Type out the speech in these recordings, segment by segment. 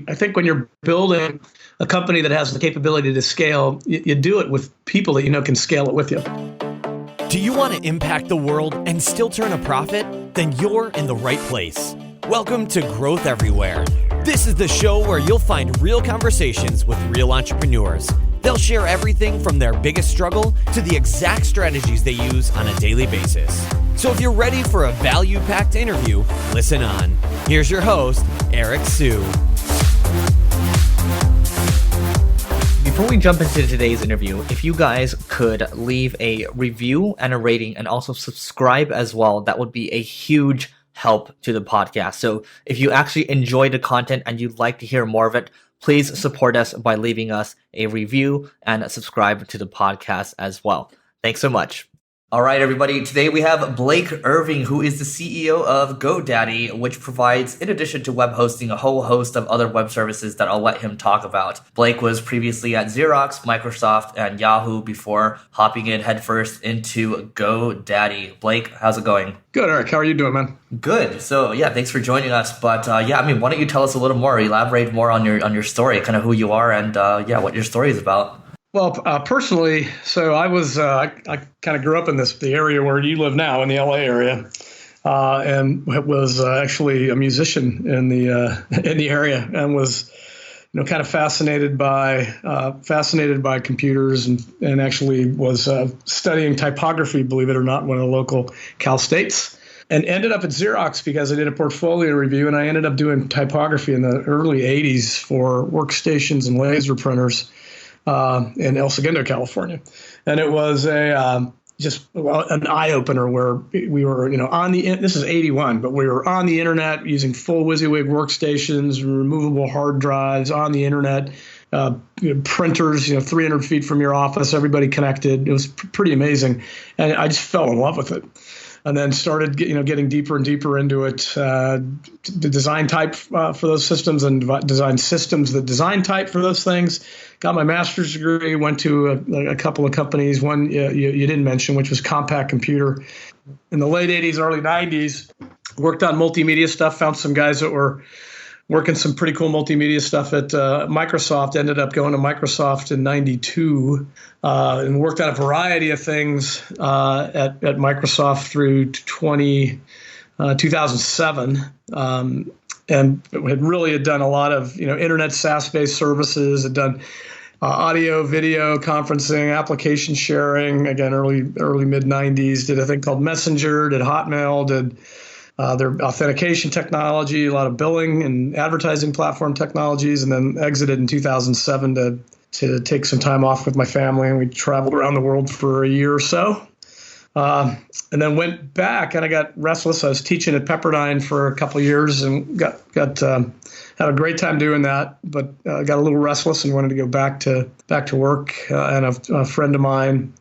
I think when you're building a company that has the capability to scale, you do it with people that you know can scale it with you. Do you want to impact the world and still turn a profit? Then you're in the right place. Welcome to Growth Everywhere. This is the show where you'll find real conversations with real entrepreneurs. They'll share everything from their biggest struggle to the exact strategies they use on a daily basis. So if you're ready for a value-packed interview, listen on. Here's your host, Eric Sue. Before we jump into today's interview, if you guys could leave a review and a rating and also subscribe as well, that would be a huge help to the podcast. So if you actually enjoy the content and you'd like to hear more of it, please support us by leaving us a review and subscribe to the podcast as well. Thanks so much. All right, everybody. Today we have Blake Irving, who is the CEO of GoDaddy, which provides, in addition to web hosting, a whole host of other web services that I'll let him talk about. Blake was previously at Xerox, Microsoft, and Yahoo before hopping in headfirst into GoDaddy. Blake, how's it going? Good, Eric. How are you doing, man? Good. So yeah, thanks for joining us. But why don't you tell us a little more, elaborate more on your story, kind of who you are and what your story is about. Well, personally, so I was I kind of grew up in the area where you live now, in the LA area, and was actually a musician in the area, and was kind of fascinated by computers, and actually was studying typography, believe it or not, one of the local Cal States. And ended up at Xerox because I did a portfolio review, and I ended up doing typography in the early 80s for workstations and laser printers in El Segundo, California. And it was just an eye-opener where we were, this is 81, but we were on the internet using full WYSIWYG workstations, removable hard drives on the internet, printers, 300 feet from your office, everybody connected. It was pretty amazing. And I just fell in love with it. And then started, getting deeper and deeper into it. The design type for those systems and design systems that design type for those things. Got my master's degree. Went to a couple of companies. One you didn't mention, which was Compact Computer. In the late '80s, early '90s, worked on multimedia stuff. Found some guys that were working some pretty cool multimedia stuff at Microsoft. Ended up going to Microsoft in '92 and worked on a variety of things at Microsoft through 2007. And had done a lot of internet SaaS-based services. Had done audio, video, conferencing, application sharing. Again, early mid '90s. Did a thing called Messenger. Did Hotmail. Did their authentication technology, a lot of billing and advertising platform technologies, and then exited in 2007 to take some time off with my family, and we traveled around the world for a year or so. And then went back, and I got restless. I was teaching at Pepperdine for a couple of years and had a great time doing that, but got a little restless and wanted to go back to work. And a friend of mine,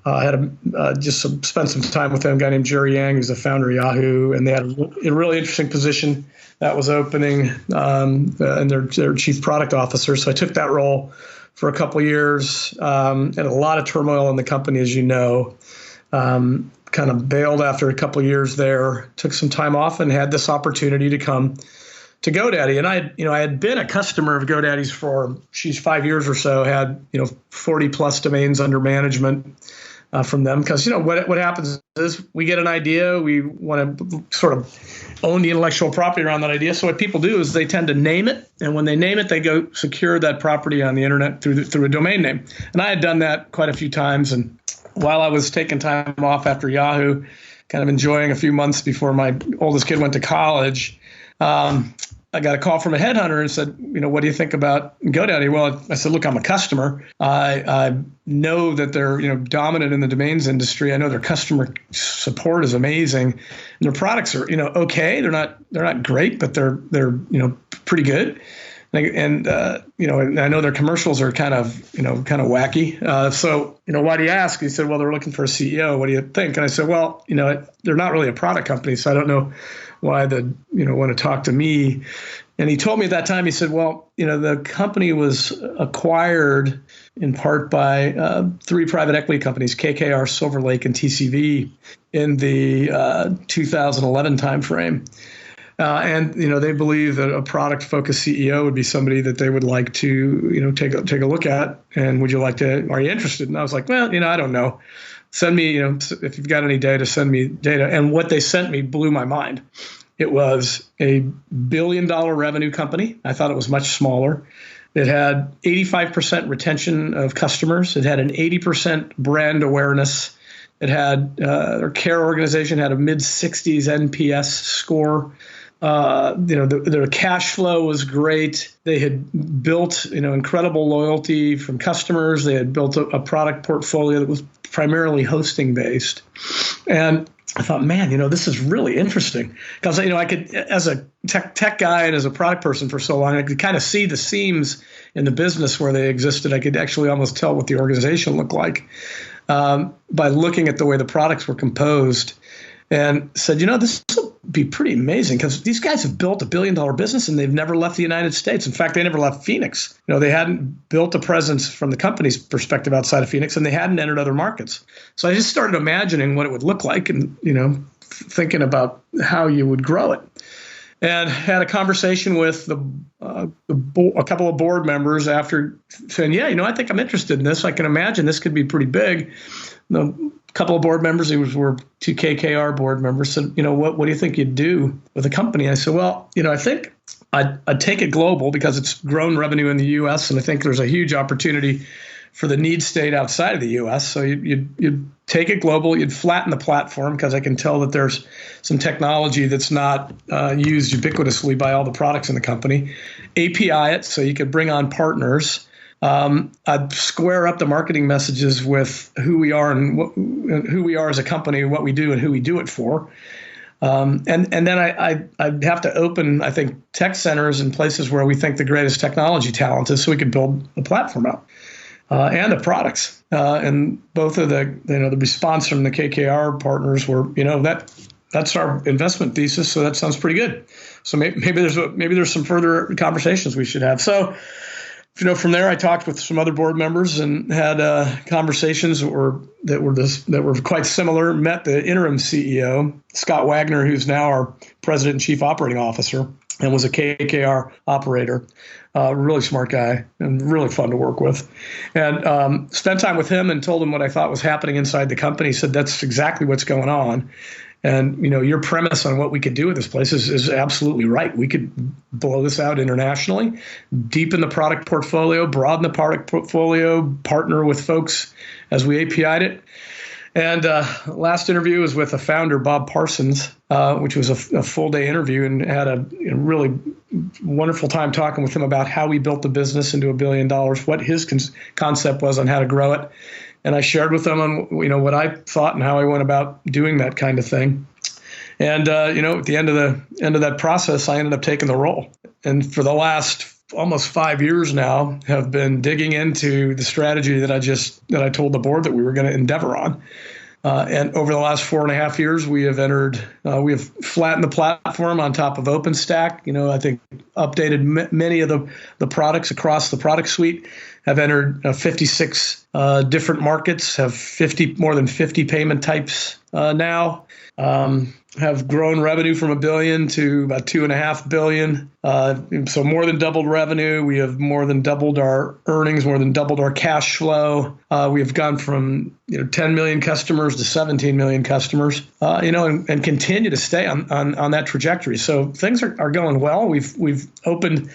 spent some time with him, a guy named Jerry Yang, who's the founder of Yahoo, and they had a really interesting position that was opening, and their chief product officer. So I took that role for a couple of years, had a lot of turmoil in the company, as you know. Kind of bailed after a couple of years there, took some time off, and had this opportunity to come to GoDaddy. And I had been a customer of GoDaddy's for 5 years or so, had 40 plus domains under management from them. Because what happens is we get an idea, we want to sort of own the intellectual property around that idea. So what people do is they tend to name it, and when they name it, they go secure that property on the internet through a domain name. And I had done that quite a few times, and while I was taking time off after Yahoo, kind of enjoying a few months before my oldest kid went to college, I got a call from a headhunter and said, what do you think about GoDaddy? Well, I said, look, I'm a customer. I know that they're, dominant in the domains industry. I know their customer support is amazing. And their products are, okay. They're not great, but they're pretty good. And I know their commercials are kind of wacky. So, why do you ask? He said, well, they're looking for a CEO. What do you think? And I said, well, they're not really a product company, so I don't know why they want to talk to me. And he told me at that time, he said, well, the company was acquired in part by 3 private equity companies, KKR, Silver Lake, and TCV in the 2011 timeframe. And they believe that a product-focused CEO would be somebody that they would like to take a look at. And are you interested? And I was like, well, I don't know. Send me, if you've got any data, send me data. And what they sent me blew my mind. It was a $1 billion revenue company. I thought it was much smaller. It had 85% retention of customers. It had an 80% brand awareness. It had their care organization had a mid-60s NPS score. Their cash flow was great. They had built, incredible loyalty from customers. They had built a product portfolio that was primarily hosting based. And I thought, man, this is really interesting because, I could, as a tech guy and as a product person for so long, I could kind of see the seams in the business where they existed. I could actually almost tell what the organization looked like by looking at the way the products were composed, and said, this will be pretty amazing because these guys have built $1 billion business and they've never left the United States. In fact, they never left Phoenix. They hadn't built a presence from the company's perspective outside of Phoenix, and they hadn't entered other markets. So I just started imagining what it would look like and, thinking about how you would grow it. And had a conversation with a couple of board members after saying, I think I'm interested in this. I can imagine this could be pretty big. A couple of board members, were two KKR board members, said, what do you think you'd do with a company? I said, well, I think I'd take it global because it's grown revenue in the U.S. And I think there's a huge opportunity for the need state outside of the U.S. So you'd take it global, you'd flatten the platform because I can tell that there's some technology that's not used ubiquitously by all the products in the company. API it so you could bring on partners. I'd square up the marketing messages with who we are and who we are as a company, what we do and who we do it for. And then I'd have to open, I think, tech centers in places where we think the greatest technology talent is so we could build a platform out. And the products, and both of the response from the KKR partners were, that's our investment thesis. So that sounds pretty good. So maybe there's some further conversations we should have. So, from there, I talked with some other board members and had conversations that were quite similar. Met the interim CEO, Scott Wagner, who's now our president and chief operating officer, and was a KKR operator. Really smart guy and really fun to work with. And spent time with him and told him what I thought was happening inside the company. He said, that's exactly what's going on. And, your premise on what we could do with this place is absolutely right. We could blow this out internationally, deepen the product portfolio, broaden the product portfolio, partner with folks as we API'd it. And last interview was with the founder, Bob Parsons, which was a full-day interview, and had a really wonderful time talking with him about how we built the business into $1 billion, what his concept was on how to grow it. And I shared with them on what I thought and how I went about doing that kind of thing. And at the end of that process, I ended up taking the role. And for the last almost 5 years now, have been digging into the strategy that I told the board that we were going to endeavor on. And over the last 4.5 years, we have flattened the platform on top of OpenStack. I think updated many of the products across the product suite, have entered 56 different markets, have more than 50 payment types now, have grown revenue from $1 billion to about $2.5 billion. So more than doubled revenue. We have more than doubled our earnings, more than doubled our cash flow. We have gone from 10 million customers to 17 million customers, and continue to stay on that trajectory. So things are going well. We've opened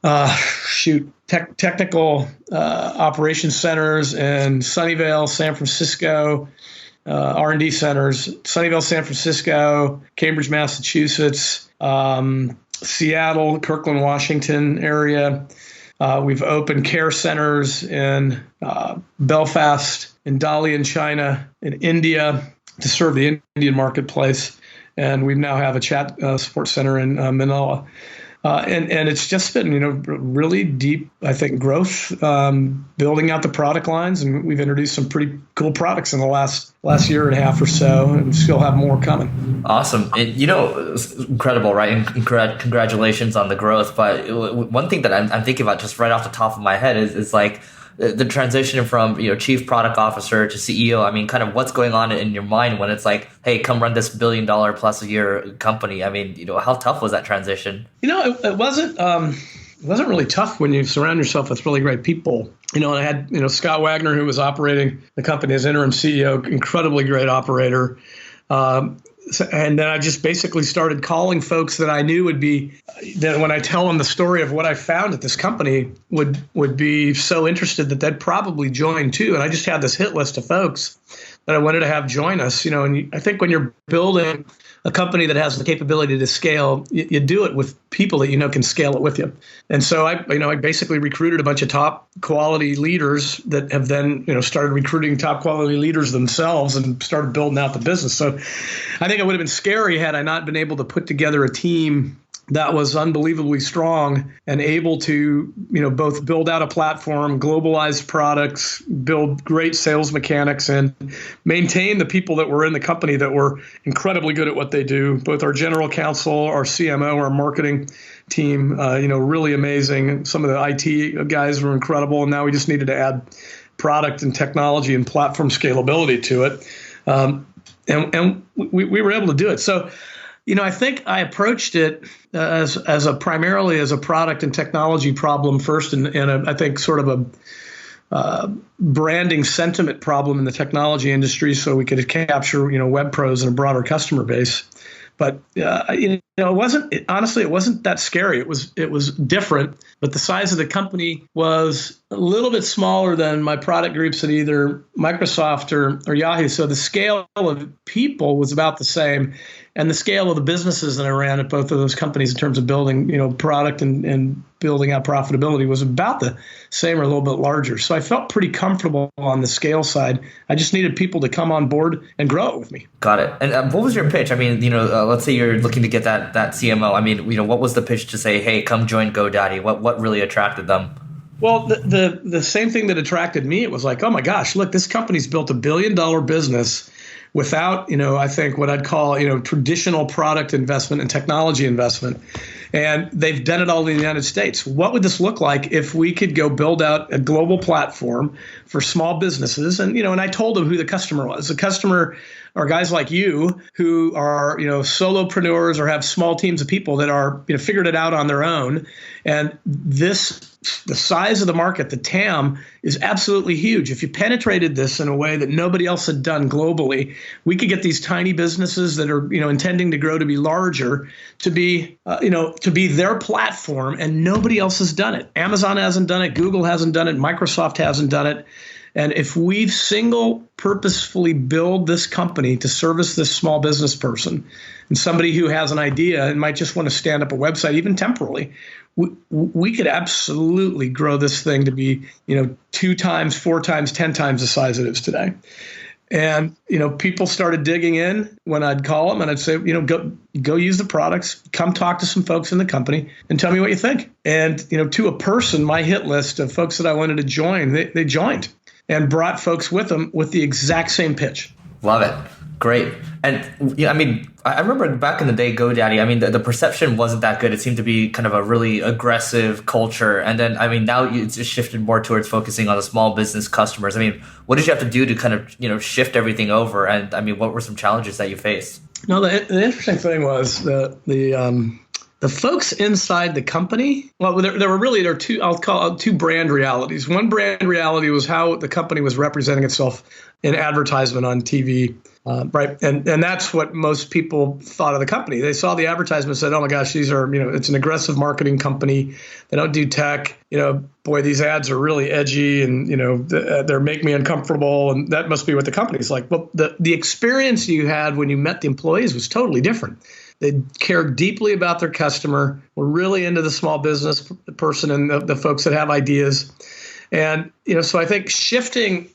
technical operations centers in Sunnyvale, San Francisco, R&D centers, Sunnyvale, San Francisco, Cambridge, Massachusetts, Seattle, Kirkland, Washington area. We've opened care centers in Belfast, in Dalian, China, in India to serve the Indian marketplace. And we now have a chat support center in Manila. And it's just been, really deep, I think, growth, building out the product lines. And we've introduced some pretty cool products in the last year and a half or so, and still have more coming. Awesome. And, it's incredible, right? And congratulations on the growth. But one thing that I'm thinking about just right off the top of my head is like, the transition from, chief product officer to CEO. I mean, kind of what's going on in your mind when it's like, hey, come run this $1 billion plus a year company. I mean, how tough was that transition? It wasn't really tough when you surround yourself with really great people. I had, Scott Wagner, who was operating the company as interim CEO, incredibly great operator. And then I just basically started calling folks that I knew would be, that when I tell them the story of what I found at this company, would be so interested that they'd probably join too. And I just had this hit list of folks that I wanted to have join us. And I think when you're building a company that has the capability to scale, you do it with people that can scale it with you. And so I basically recruited a bunch of top quality leaders that have then started recruiting top quality leaders themselves and started building out the business. So I think it would have been scary had I not been able to put together a team that was unbelievably strong and able to, both build out a platform, globalize products, build great sales mechanics, and maintain the people that were in the company that were incredibly good at what they do. Both our general counsel, our CMO, our marketing team, really amazing. Some of the IT guys were incredible, and now we just needed to add product and technology and platform scalability to it. And we were able to do it. So, I think I approached it primarily as a product and technology problem first, and I think sort of a branding sentiment problem in the technology industry, so we could capture web pros and a broader customer base. But it wasn't that scary. It was different, but the size of the company was a little bit smaller than my product groups at either Microsoft or Yahoo. So the scale of people was about the same, and the scale of the businesses that I ran at both of those companies in terms of building product and building out profitability was about the same or a little bit larger. So I felt pretty comfortable on the scale side. I just needed people to come on board and grow it with me. Got it. And what was your pitch? I mean, let's say you're looking to get that CMO. I mean, what was the pitch to say, hey, come join GoDaddy? What really attracted them? Well, the same thing that attracted me, it was like, oh my gosh, look, this company's built $1 billion business without, I think what I'd call, traditional product investment and technology investment. And they've done it all in the United States. What would this look like if we could go build out a global platform for small businesses? And, and I told them who the customer was. The customer are guys like you who are, solopreneurs or have small teams of people that are, figured it out on their own. And the size of the market, the TAM, is absolutely huge. If you penetrated this in a way that nobody else had done globally, we could get these tiny businesses that are, intending to grow to be larger to be their platform, and nobody else has done it. Amazon hasn't done it. Google hasn't done it. Microsoft hasn't done it. And if we purposefully build this company to service this small business person and somebody who has an idea and might just want to stand up a website, even temporarily, we could absolutely grow this thing to be, 2 times, 4 times, 10 times the size it is today. And, people started digging in when I'd call them and I'd say, go use the products, come talk to some folks in the company and tell me what you think. And, to a person, my hit list of folks that I wanted to join, they joined and brought folks with them with the exact same pitch. Love it. Great. And I remember back in the day, GoDaddy, the perception wasn't that good. It seemed to be kind of a really aggressive culture. And then, now it's just shifted more towards focusing on the small business customers. What did you have to do to kind of, shift everything over? And what were some challenges that you faced? No, the interesting thing was the folks inside the company, well, there were two, I'll call it 2 brand realities. One brand reality was how the company was representing itself in advertisement on TV, right? And that's what most people thought of the company. They saw the advertisement and said, oh my gosh, these are, it's an aggressive marketing company. They don't do tech. Boy, these ads are really edgy and, they're make me uncomfortable. And that must be what the company's like. Well, the experience you had when you met the employees was totally different. They cared deeply about their customer, were really into the small business person and the folks that have ideas. And, so I think shifting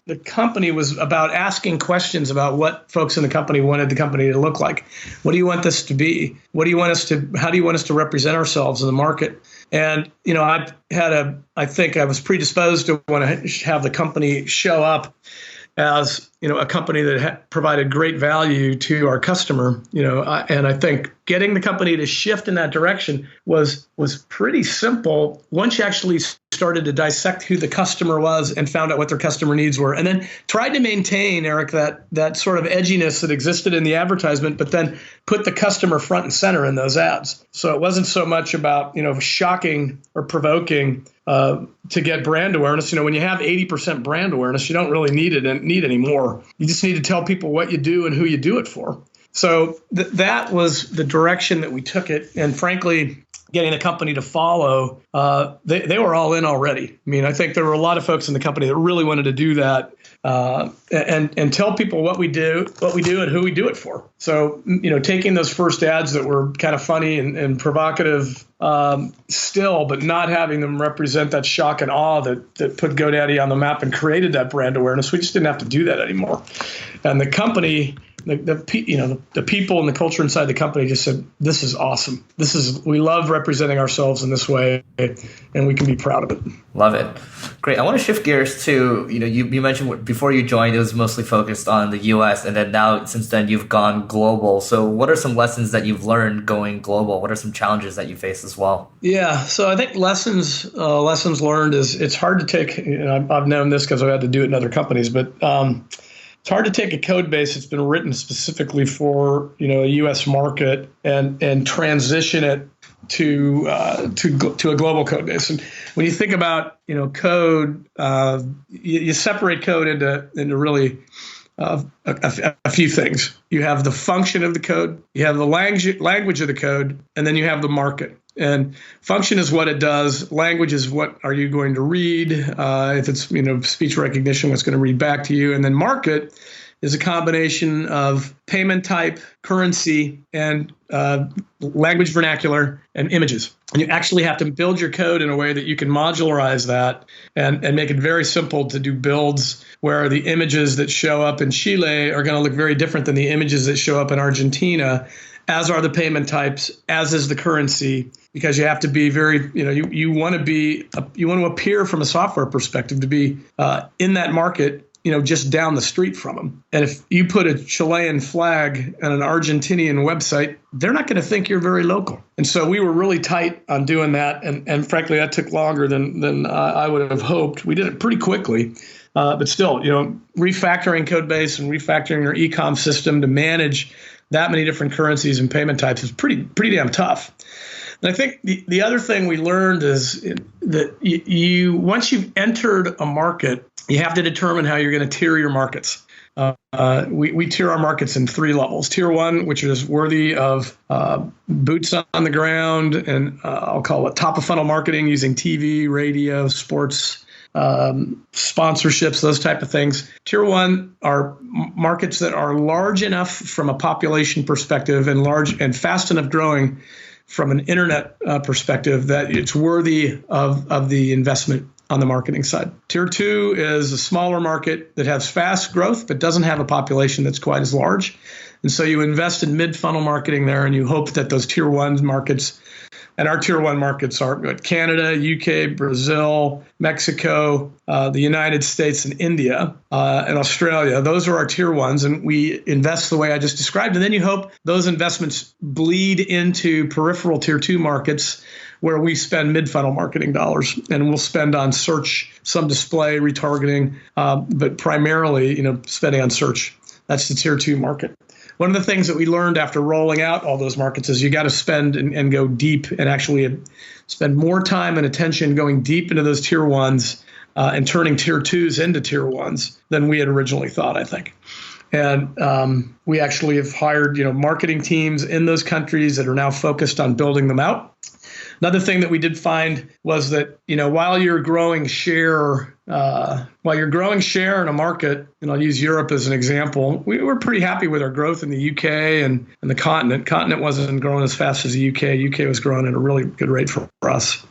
the company was about asking questions about what folks in the company wanted the company to look like. What do you want this to be? How do you want us to represent ourselves in the market? And, I think I was predisposed to want to have the company show up as a company that provided great value to our customer. And I think getting the company to shift in that direction was pretty simple once you actually started to dissect who the customer was and found out what their customer needs were, and then tried to maintain, Eric, that sort of edginess that existed in the advertisement, but then put the customer front and center in those ads. So it wasn't so much about shocking or provoking to get brand awareness. When you have 80% brand awareness, you don't really need any more. You just need to tell people what you do and who you do it for. So that was the direction that we took it. And frankly, getting the company to follow, they were all in already. I mean, I think there were a lot of folks in the company that really wanted to do that and tell people what we do and who we do it for. So, taking those first ads that were kind of funny and provocative still, but not having them represent that shock and awe that put GoDaddy on the map and created that brand awareness. We just didn't have to do that anymore. And the company, the people and the culture inside the company just said, this is awesome. We love representing ourselves in this way, and we can be proud of it. Love it. Great. I want to shift gears to, you mentioned before you joined, it was mostly focused on the US, and then now since then you've gone global. So what are some lessons that you've learned going global? What are some challenges that you face as well? Yeah. So I think lessons learned is it's hard to take, I've known this because I've had to do it in other companies, but it's hard to take a code base that's been written specifically for a U.S. market and transition it to a global code base. And when you think about code, you separate code into really a few things. You have the function of the code, you have the language of the code, and then you have the market. And function is what it does. Language is what are you going to read. If it's speech recognition, what's going to read back to you. And then market is a combination of payment type, currency, and language vernacular and images. And you actually have to build your code in a way that you can modularize that and make it very simple to do builds where the images that show up in Chile are going to look very different than the images that show up in Argentina, as are the payment types, as is the currency, because you have to be very, you want to appear from a software perspective to be in that market, just down the street from them. And if you put a Chilean flag on an Argentinian website, they're not going to think you're very local. And so we were really tight on doing that. And frankly, that took longer than I would have hoped. We did it pretty quickly. But still, refactoring code base and refactoring your e-com system to manage that many different currencies and payment types is pretty damn tough. And I think the other thing we learned is that once you've entered a market, you have to determine how you're going to tier your markets. We tier our markets in 3 levels. Tier 1, which is worthy of boots on the ground, and I'll call it top of funnel marketing using TV, radio, sports, sponsorships, those type of things. Tier 1 are markets that are large enough from a population perspective and large and fast enough growing from an internet perspective that it's worthy of the investment on the marketing side. Tier 2 is a smaller market that has fast growth but doesn't have a population that's quite as large. And so you invest in mid-funnel marketing there, and you hope that those Tier 1 markets, and our Tier 1 markets are Canada, UK, Brazil, Mexico, the United States, and India, and Australia. Those are our Tier 1s, and we invest the way I just described. And then you hope those investments bleed into peripheral Tier 2 markets where we spend mid-funnel marketing dollars, and we'll spend on search, some display, retargeting, but primarily, spending on search. That's the Tier 2 market. One of the things that we learned after rolling out all those markets is you got to spend and go deep and actually spend more time and attention going deep into those Tier 1s and turning Tier 2s into Tier 1s than we had originally thought, I think. And we actually have hired, marketing teams in those countries that are now focused on building them out. Another thing that we did find was that, while you're growing share in a market, and I'll use Europe as an example, we were pretty happy with our growth in the UK and the continent. Continent wasn't growing as fast as the UK. UK was growing at a really good rate for us.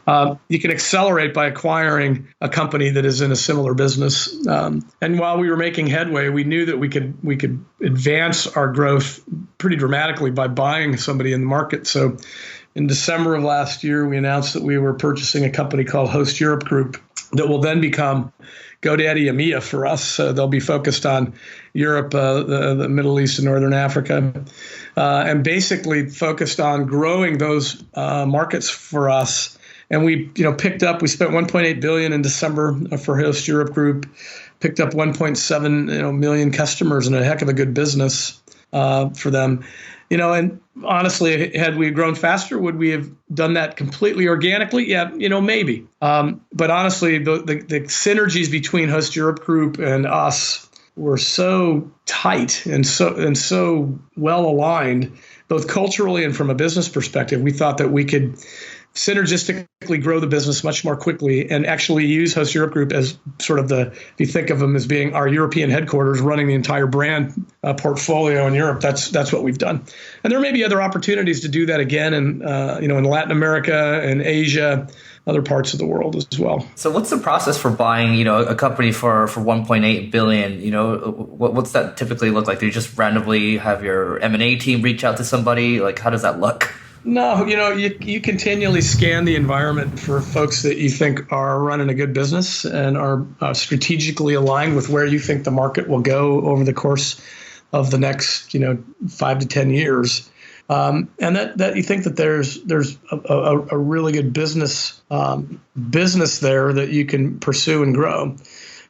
You can accelerate by acquiring a company that is in a similar business. And while we were making headway, we knew that we could advance our growth pretty dramatically by buying somebody in the market. So in December of last year, we announced that we were purchasing a company called Host Europe Group. that will then become GoDaddy EMEA for us. So they'll be focused on Europe, the Middle East, and Northern Africa, and basically focused on growing those markets for us. And we, picked up. We spent $1.8 billion in December for Host Europe Group. Picked up 1.7 million customers, and a heck of a good business for them. And honestly, had we grown faster, would we have done that completely organically? Yeah, maybe. But honestly, the synergies between Host Europe Group and us were so tight and so well aligned, both culturally and from a business perspective. We thought that we could synergistically grow the business much more quickly and actually use Host Europe Group as sort of if you think of them as being our European headquarters running the entire brand portfolio in Europe. That's what we've done. And there may be other opportunities to do that again in Latin America and Asia, other parts of the world as well. So what's the process for buying, a company for 1.8 billion? What's that typically look like? Do you just randomly have your M&A team reach out to somebody? Like, how does that look? No, you continually scan the environment for folks that you think are running a good business and are strategically aligned with where you think the market will go over the course of the next, 5 to 10 years. And that you think that there's a really good business there that you can pursue and grow.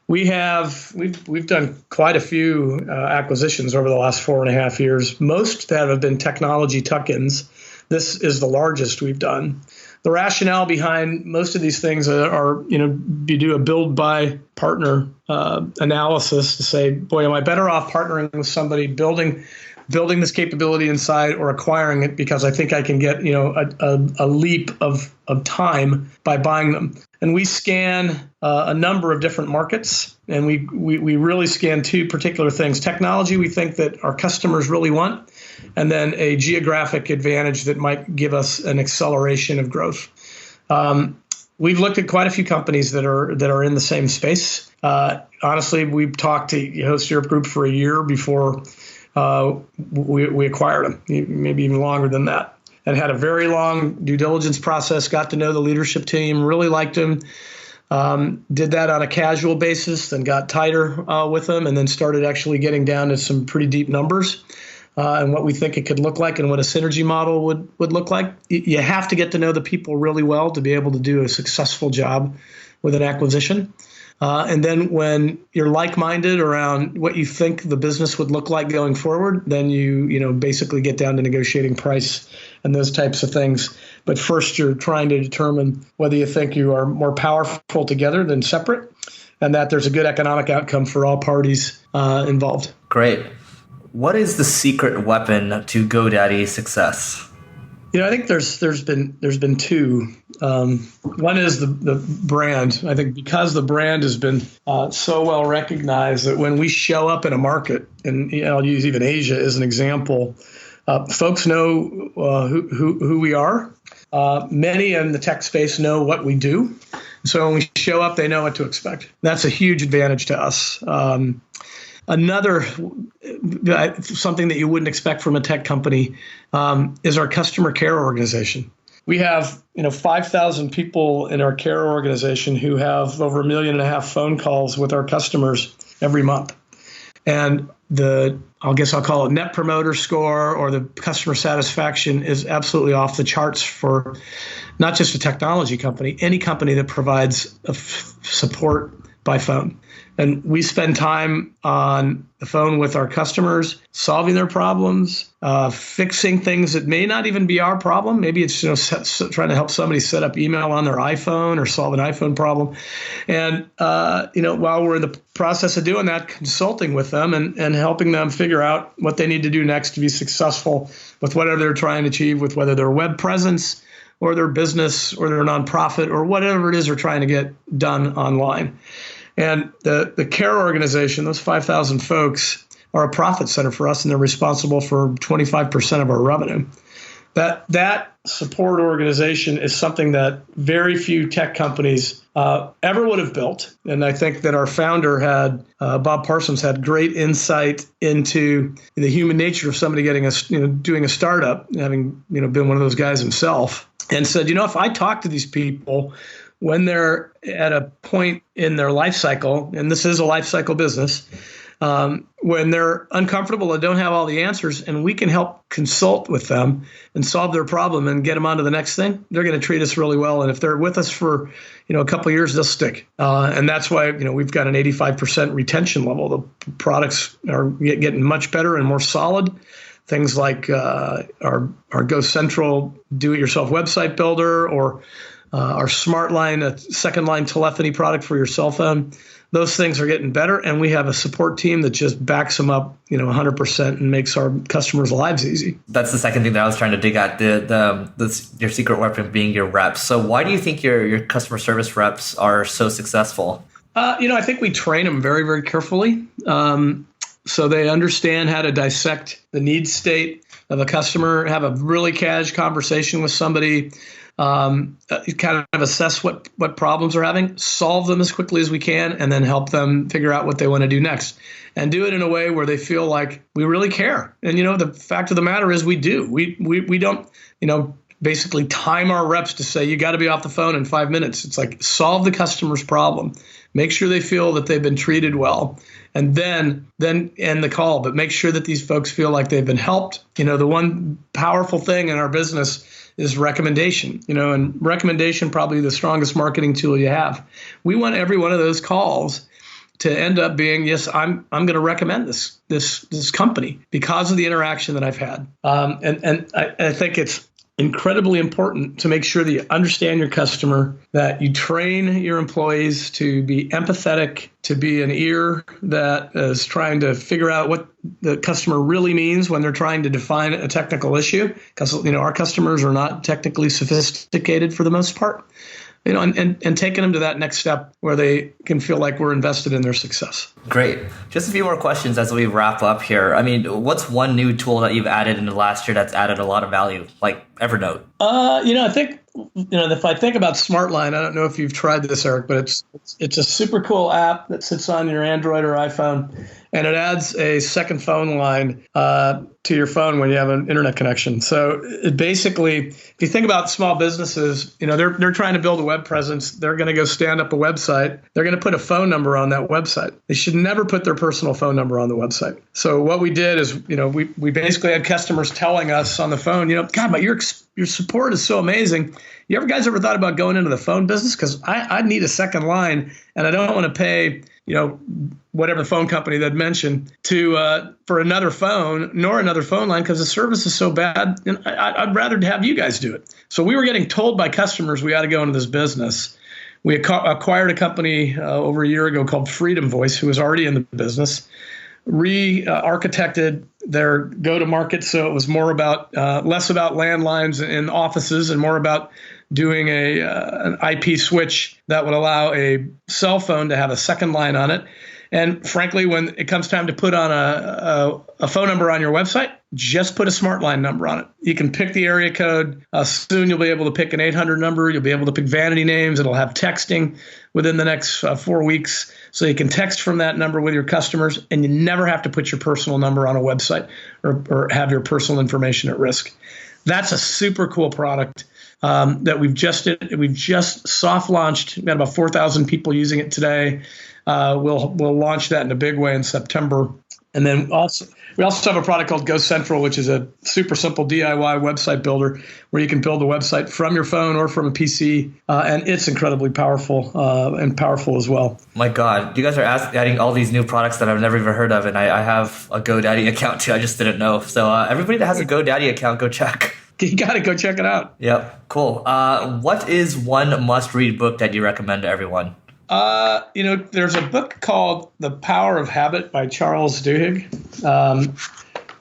We've done quite a few acquisitions over the last 4.5 years. Most that have been technology tuck-ins. This is the largest we've done. The rationale behind most of these things are, you do a build by partner analysis to say, boy, am I better off partnering with somebody building this capability inside or acquiring it because I think I can get, a leap of time by buying them. And we scan a number of different markets, and we really scan two particular things. Technology we think that our customers really want, and then a geographic advantage that might give us an acceleration of growth. We've looked at quite a few companies that are in the same space. Honestly, we've talked to Host Europe Group for a year before we acquired them, maybe even longer than that, and had a very long due diligence process, got to know the leadership team, really liked them, did that on a casual basis, then got tighter with them, and then started actually getting down to some pretty deep numbers and what we think it could look like and what a synergy model would look like. You have to get to know the people really well to be able to do a successful job with an acquisition. And then when you're like-minded around what you think the business would look like going forward, then you basically get down to negotiating price and those types of things. But first, you're trying to determine whether you think you are more powerful together than separate, and that there's a good economic outcome for all parties involved. Great. What is the secret weapon to GoDaddy's success? I think there's been two. One is the brand. I think because the brand has been so well recognized that when we show up in a market, and I'll use even Asia as an example, folks know who we are. Many in the tech space know what we do. So when we show up, they know what to expect. That's a huge advantage to us. Another something that you wouldn't expect from a tech company is our customer care organization. We have 5,000 people in our care organization who have over 1.5 million phone calls with our customers every month. And I'll call it Net Promoter Score, or the customer satisfaction, is absolutely off the charts for not just a technology company, any company that provides support by phone. And we spend time on the phone with our customers, solving their problems, fixing things that may not even be our problem. Maybe it's trying to help somebody set up email on their iPhone or solve an iPhone problem. And while we're in the process of doing that, consulting with them and helping them figure out what they need to do next to be successful with whatever they're trying to achieve, with whether their web presence or their business or their nonprofit or whatever it is they're trying to get done online. And the care organization, those 5,000 folks, are a profit center for us, and they're responsible for 25% of our revenue. That support organization is something that very few tech companies ever would have built. And I think that our founder Bob Parsons, had great insight into the human nature of somebody doing a startup, having been one of those guys himself, and said, if I talk to these people, when they're at a point in their life cycle, and this is a life cycle business, when they're uncomfortable and don't have all the answers, and we can help consult with them and solve their problem and get them on to the next thing, they're going to treat us really well. And if they're with us for, a couple of years, they'll stick. And that's why, we've got an 85% retention level. The products are getting much better and more solid. Things like our GoCentral do-it-yourself website builder, or our Smart Line, a second line telephony product for your cell phone. Those things are getting better, and we have a support team that just backs them up, 100% and makes our customers' lives easy. That's the second thing that I was trying to dig at, your secret weapon being your reps. So why do you think your customer service reps are so successful? I think we train them very, very carefully. So they understand how to dissect the need state of a customer, have a really casual conversation with somebody, kind of assess what problems they're having, solve them as quickly as we can, and then help them figure out what they want to do next. And do it in a way where they feel like we really care. And, the fact of the matter is we do. We don't, basically time our reps to say, you got to be off the phone in 5 minutes. It's like, solve the customer's problem. Make sure they feel that they've been treated well, and then end the call. But make sure that these folks feel like they've been helped. The one powerful thing in our business is recommendation, and recommendation probably the strongest marketing tool you have. We want every one of those calls to end up being, yes, I'm going to recommend this company because of the interaction that I've had. And I think it's incredibly important to make sure that you understand your customer, that you train your employees to be empathetic, to be an ear that is trying to figure out what the customer really means when they're trying to define a technical issue, because our customers are not technically sophisticated for the most part. And taking them to that next step where they can feel like we're invested in their success. Great. Just a few more questions as we wrap up here. I mean, what's one new tool that you've added in the last year that's added a lot of value, like Evernote? I think, if I think about Smart Line, I don't know if you've tried this, Eric, but it's a super cool app that sits on your Android or iPhone, and it adds a second phone line to your phone when you have an internet connection. So it basically, if you think about small businesses, they're trying to build a web presence. They're going to go stand up a website. They're going to put a phone number on that website. They should never put their personal phone number on the website. So what we did is, we basically had customers telling us on the phone, God, but your support is so amazing. You guys ever thought about going into the phone business? Because I need a second line, and I don't want to pay, whatever phone company they'd mentioned for another phone, nor another phone line, because the service is so bad. And I'd rather have you guys do it. So we were getting told by customers we ought to go into this business. We acquired a company over a year ago called Freedom Voice, who was already in the business, re-architected their go-to-market so it was more about less about landlines in offices and more about doing an IP switch that would allow a cell phone to have a second line on it. And frankly, when it comes time to put on a phone number on your website, just put a Smart Line number on it. You can pick the area code. Soon you'll be able to pick an 800 number. You'll be able to pick vanity names. It'll have texting within the next 4 weeks. So you can text from that number with your customers, and you never have to put your personal number on a website or have your personal information at risk. That's a super cool product that we've just soft launched. We've got about 4,000 people using it today. We'll launch that in a big way in September. And then we also have a product called GoCentral, which is a super simple DIY website builder where you can build a website from your phone or from a PC. And it's incredibly powerful and powerful as well. My God, you guys are adding all these new products that I've never even heard of. And I have a GoDaddy account too. I just didn't know. So everybody that has a GoDaddy account, go check. You got to go check it out. Yep. Cool. What is one must-read book that you recommend to everyone? There's a book called The Power of Habit by Charles Duhigg.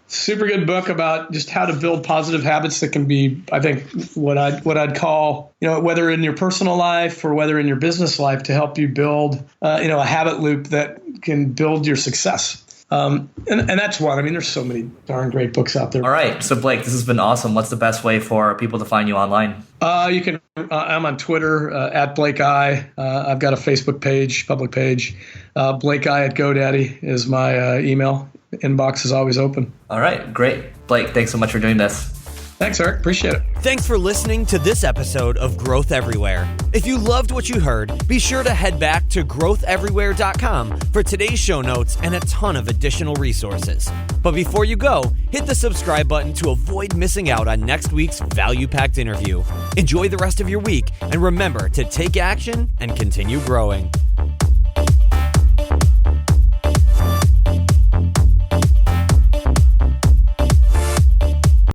Super good book about just how to build positive habits that can be, I think, what I'd call, whether in your personal life or whether in your business life, to help you build, a habit loop that can build your success. And that's one. I mean, there's so many darn great books out there. All right. So Blake, this has been awesome. What's the best way for people to find you online? You can. I'm on Twitter at Blake I. I've got a Facebook page, public page. Blake I at GoDaddy is my email. Inbox is always open. All right. Great. Blake, thanks so much for doing this. Thanks, Eric. Appreciate it. Thanks for listening to this episode of Growth Everywhere. If you loved what you heard, be sure to head back to growtheverywhere.com for today's show notes and a ton of additional resources. But before you go, hit the subscribe button to avoid missing out on next week's value-packed interview. Enjoy the rest of your week, and remember to take action and continue growing.